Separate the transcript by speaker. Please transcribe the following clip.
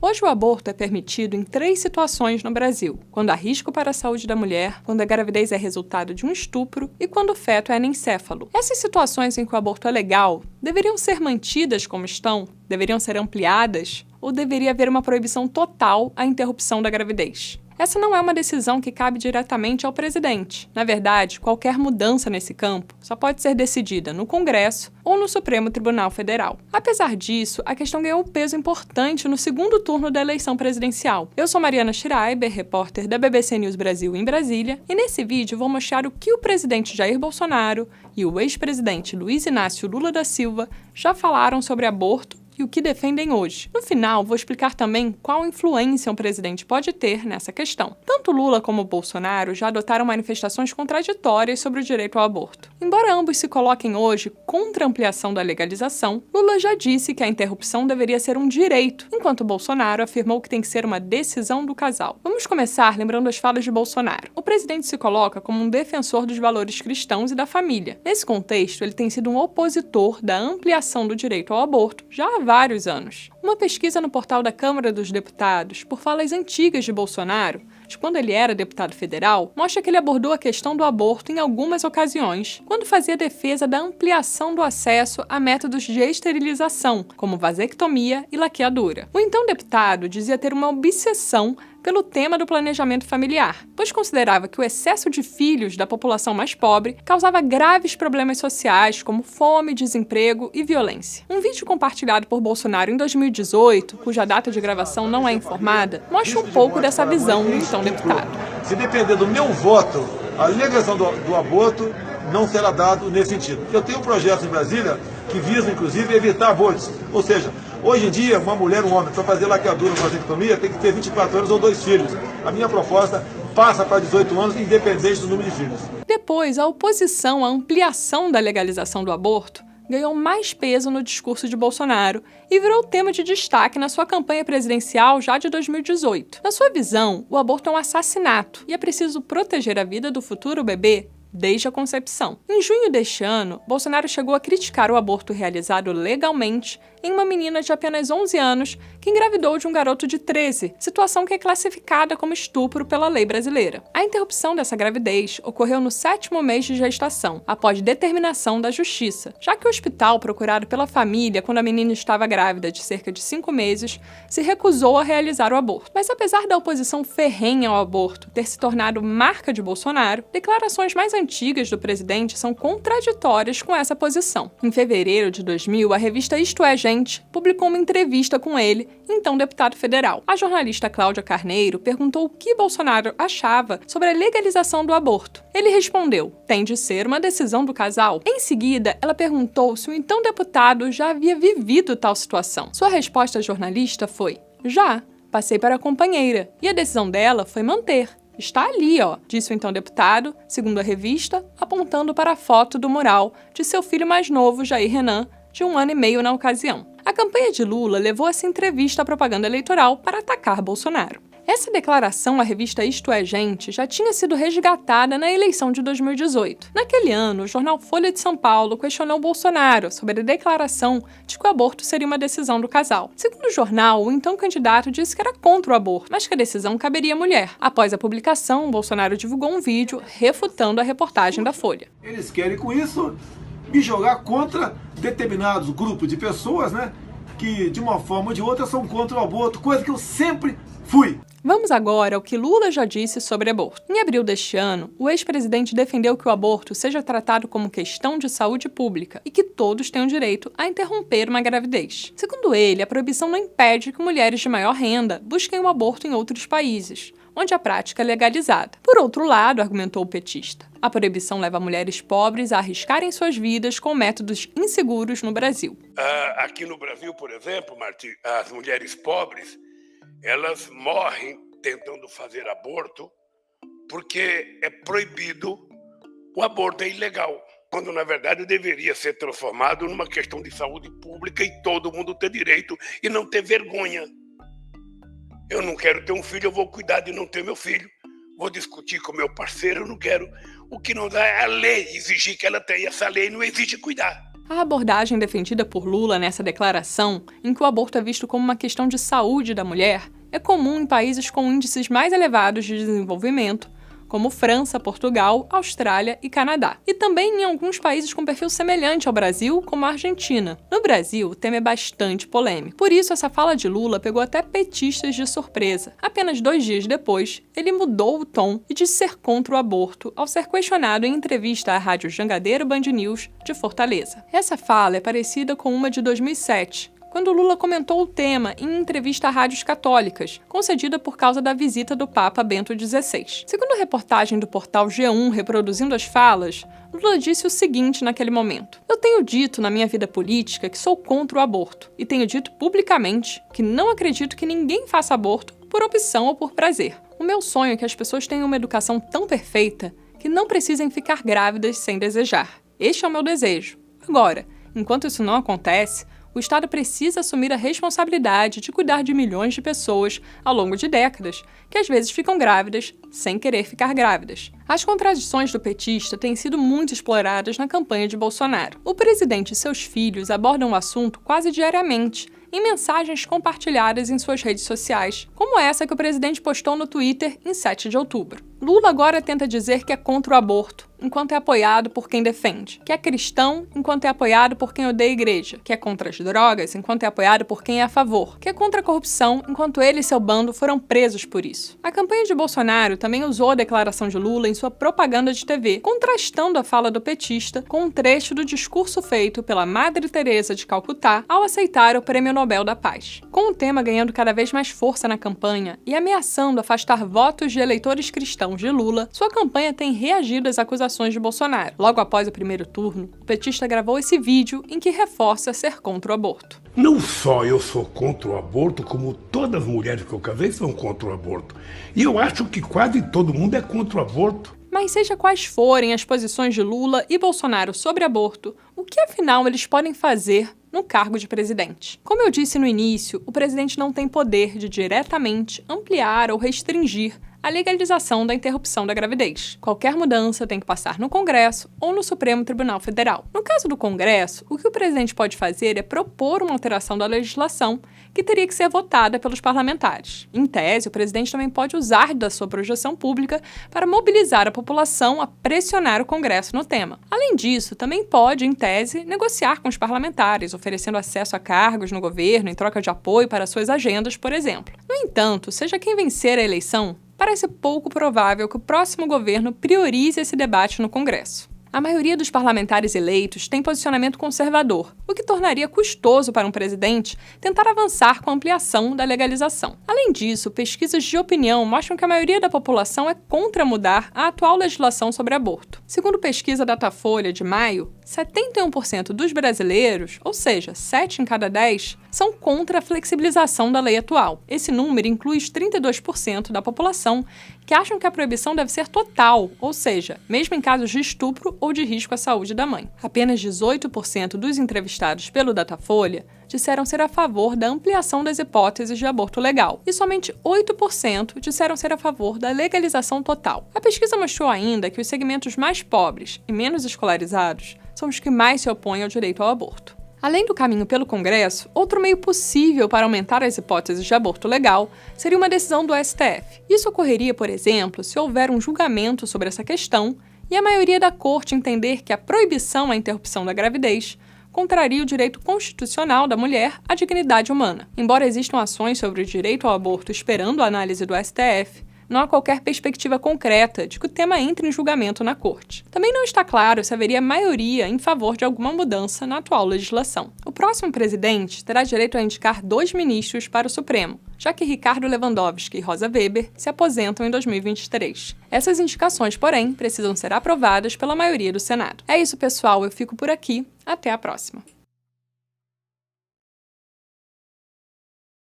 Speaker 1: Hoje o aborto é permitido em 3 situações no Brasil: quando há risco para a saúde da mulher, quando a gravidez é resultado de um estupro e quando o feto é anencéfalo. Essas situações em que o aborto é legal deveriam ser mantidas como estão? Deveriam ser ampliadas? Ou deveria haver uma proibição total à interrupção da gravidez? Essa não é uma decisão que cabe diretamente ao presidente. Na verdade, qualquer mudança nesse campo só pode ser decidida no Congresso ou no Supremo Tribunal Federal. Apesar disso, a questão ganhou um peso importante no segundo turno da eleição presidencial. Eu sou Mariana Schreiber, repórter da BBC News Brasil em Brasília, e nesse vídeo vou mostrar o que o presidente Jair Bolsonaro e o ex-presidente Luiz Inácio Lula da Silva já falaram sobre aborto e o que defendem hoje. No final, vou explicar também qual influência um presidente pode ter nessa questão. Tanto Lula como Bolsonaro já adotaram manifestações contraditórias sobre o direito ao aborto. Embora ambos se coloquem hoje contra a ampliação da legalização, Lula já disse que a interrupção deveria ser um direito, enquanto Bolsonaro afirmou que tem que ser uma decisão do casal. Vamos começar lembrando as falas de Bolsonaro. O presidente se coloca como um defensor dos valores cristãos e da família. Nesse contexto, ele tem sido um opositor da ampliação do direito ao aborto já há vários anos. Uma pesquisa no portal da Câmara dos Deputados, por falas antigas de Bolsonaro, de quando ele era deputado federal, mostra que ele abordou a questão do aborto em algumas ocasiões, quando fazia defesa da ampliação do acesso a métodos de esterilização, como vasectomia e laqueadura. O então deputado dizia ter uma obsessão pelo tema do planejamento familiar, pois considerava que o excesso de filhos da população mais pobre causava graves problemas sociais como fome, desemprego e violência. Um vídeo compartilhado por Bolsonaro em 2018, cuja data de gravação não é informada, mostra um pouco dessa visão do então deputado.
Speaker 2: Se depender do meu voto, a legalização do aborto não será dado nesse sentido. Eu tenho um projeto em Brasília que visa, inclusive, evitar abortos. Ou seja, hoje em dia, uma mulher, um homem, para fazer laqueadura ou vasectomia, tem que ter 24 anos ou 2 filhos. A minha proposta passa para 18 anos, independente do número de filhos.
Speaker 1: Depois, a oposição à ampliação da legalização do aborto ganhou mais peso no discurso de Bolsonaro e virou tema de destaque na sua campanha presidencial já de 2018. Na sua visão, o aborto é um assassinato e é preciso proteger a vida do futuro bebê desde a concepção. Em junho deste ano, Bolsonaro chegou a criticar o aborto realizado legalmente em uma menina de apenas 11 anos que engravidou de um garoto de 13, situação que é classificada como estupro pela lei brasileira. A interrupção dessa gravidez ocorreu no 7º mês de gestação, após determinação da Justiça, já que o hospital procurado pela família quando a menina estava grávida de cerca de 5 meses se recusou a realizar o aborto. Mas apesar da oposição ferrenha ao aborto ter se tornado marca de Bolsonaro, declarações mais antigas do presidente são contraditórias com essa posição. Em fevereiro de 2000, a revista Isto é Gente publicou uma entrevista com ele, então deputado federal. A jornalista Cláudia Carneiro perguntou o que Bolsonaro achava sobre a legalização do aborto. Ele respondeu: tem de ser uma decisão do casal. Em seguida, ela perguntou se o então deputado já havia vivido tal situação. Sua resposta à jornalista foi: já, passei para a companheira, e a decisão dela foi manter. Está ali, ó, disse o então deputado, segundo a revista, apontando para a foto do mural de seu filho mais novo, Jair Renan, de 1 ano e meio na ocasião. A campanha de Lula levou essa entrevista à propaganda eleitoral para atacar Bolsonaro. Essa declaração à revista Isto é Gente já tinha sido resgatada na eleição de 2018. Naquele ano, o jornal Folha de São Paulo questionou Bolsonaro sobre a declaração de que o aborto seria uma decisão do casal. Segundo o jornal, o então candidato disse que era contra o aborto, mas que a decisão caberia à mulher. Após a publicação, Bolsonaro divulgou um vídeo refutando a reportagem da Folha.
Speaker 2: Eles querem, com isso, me jogar contra determinados grupos de pessoas, né, que de uma forma ou de outra são contra o aborto, coisa que eu sempre fui.
Speaker 1: Vamos agora ao que Lula já disse sobre aborto. Em abril deste ano, o ex-presidente defendeu que o aborto seja tratado como questão de saúde pública e que todos tenham direito a interromper uma gravidez. Segundo ele, a proibição não impede que mulheres de maior renda busquem o aborto em outros países, onde a prática é legalizada. Por outro lado, argumentou o petista, a proibição leva mulheres pobres a arriscarem suas vidas com métodos inseguros no Brasil.
Speaker 3: Aqui no Brasil, por exemplo, Martim, as mulheres pobres, elas morrem tentando fazer aborto porque é proibido, o aborto é ilegal, quando na verdade deveria ser transformado numa questão de saúde pública e todo mundo ter direito e não ter vergonha. Eu não quero ter um filho, eu vou cuidar de não ter meu filho. Vou discutir com meu parceiro, eu não quero. O que não dá é a lei exigir que ela tenha. Essa lei não exige cuidar.
Speaker 1: A abordagem defendida por Lula nessa declaração, em que o aborto é visto como uma questão de saúde da mulher, é comum em países com índices mais elevados de desenvolvimento, como França, Portugal, Austrália e Canadá. E também em alguns países com perfil semelhante ao Brasil, como a Argentina. No Brasil, o tema é bastante polêmico. Por isso, essa fala de Lula pegou até petistas de surpresa. Apenas 2 dias depois, ele mudou o tom e disse ser contra o aborto, ao ser questionado em entrevista à Rádio Jangadeiro Band News de Fortaleza. Essa fala é parecida com uma de 2007, quando Lula comentou o tema em entrevista a rádios católicas, concedida por causa da visita do Papa Bento XVI. Segundo a reportagem do portal G1 reproduzindo as falas, Lula disse o seguinte naquele momento: "Eu tenho dito na minha vida política que sou contra o aborto, e tenho dito publicamente que não acredito que ninguém faça aborto por opção ou por prazer. O meu sonho é que as pessoas tenham uma educação tão perfeita que não precisem ficar grávidas sem desejar. Este é o meu desejo. Agora, enquanto isso não acontece, o Estado precisa assumir a responsabilidade de cuidar de milhões de pessoas ao longo de décadas, que às vezes ficam grávidas sem querer ficar grávidas." As contradições do petista têm sido muito exploradas na campanha de Bolsonaro. O presidente e seus filhos abordam o assunto quase diariamente, em mensagens compartilhadas em suas redes sociais, como essa que o presidente postou no Twitter em 7 de outubro. Lula agora tenta dizer que é contra o aborto, enquanto é apoiado por quem defende, que é cristão, enquanto é apoiado por quem odeia a igreja, que é contra as drogas, enquanto é apoiado por quem é a favor, que é contra a corrupção, enquanto ele e seu bando foram presos por isso. A campanha de Bolsonaro também usou a declaração de Lula em sua propaganda de TV, contrastando a fala do petista com um trecho do discurso feito pela Madre Teresa de Calcutá ao aceitar o Prêmio Nobel da Paz. Com o tema ganhando cada vez mais força na campanha e ameaçando afastar votos de eleitores cristãos de Lula, sua campanha tem reagido às acusações de Bolsonaro. Logo após o primeiro turno, o petista gravou esse vídeo em que reforça ser contra o aborto.
Speaker 3: Não só eu sou contra o aborto, como todas as mulheres que eu casei são contra o aborto. E eu acho que quase todo mundo é contra o aborto.
Speaker 1: Mas seja quais forem as posições de Lula e Bolsonaro sobre aborto, o que afinal eles podem fazer no cargo de presidente? Como eu disse no início, o presidente não tem poder de diretamente ampliar ou restringir a legalização da interrupção da gravidez. Qualquer mudança tem que passar no Congresso ou no Supremo Tribunal Federal. No caso do Congresso, o que o presidente pode fazer é propor uma alteração da legislação que teria que ser votada pelos parlamentares. Em tese, o presidente também pode usar da sua projeção pública para mobilizar a população a pressionar o Congresso no tema. Além disso, também pode, em tese, negociar com os parlamentares, oferecendo acesso a cargos no governo em troca de apoio para suas agendas, por exemplo. No entanto, seja quem vencer a eleição, parece pouco provável que o próximo governo priorize esse debate no Congresso. A maioria dos parlamentares eleitos tem posicionamento conservador, o que tornaria custoso para um presidente tentar avançar com a ampliação da legalização. Além disso, pesquisas de opinião mostram que a maioria da população é contra mudar a atual legislação sobre aborto. Segundo pesquisa Datafolha de maio, 71% dos brasileiros, ou seja, 7 em cada 10, são contra a flexibilização da lei atual. Esse número inclui os 32% da população que acham que a proibição deve ser total, ou seja, mesmo em casos de estupro ou de risco à saúde da mãe. Apenas 18% dos entrevistados pelo Datafolha disseram ser a favor da ampliação das hipóteses de aborto legal, e somente 8% disseram ser a favor da legalização total. A pesquisa mostrou ainda que os segmentos mais pobres e menos escolarizados são os que mais se opõem ao direito ao aborto. Além do caminho pelo Congresso, outro meio possível para aumentar as hipóteses de aborto legal seria uma decisão do STF. Isso ocorreria, por exemplo, se houver um julgamento sobre essa questão e a maioria da corte entender que a proibição à interrupção da gravidez contraria o direito constitucional da mulher à dignidade humana. Embora existam ações sobre o direito ao aborto esperando a análise do STF, não há qualquer perspectiva concreta de que o tema entre em julgamento na corte. Também não está claro se haveria maioria em favor de alguma mudança na atual legislação. O próximo presidente terá direito a indicar 2 ministros para o Supremo, já que Ricardo Lewandowski e Rosa Weber se aposentam em 2023. Essas indicações, porém, precisam ser aprovadas pela maioria do Senado. É isso, pessoal. Eu fico por aqui. Até a próxima.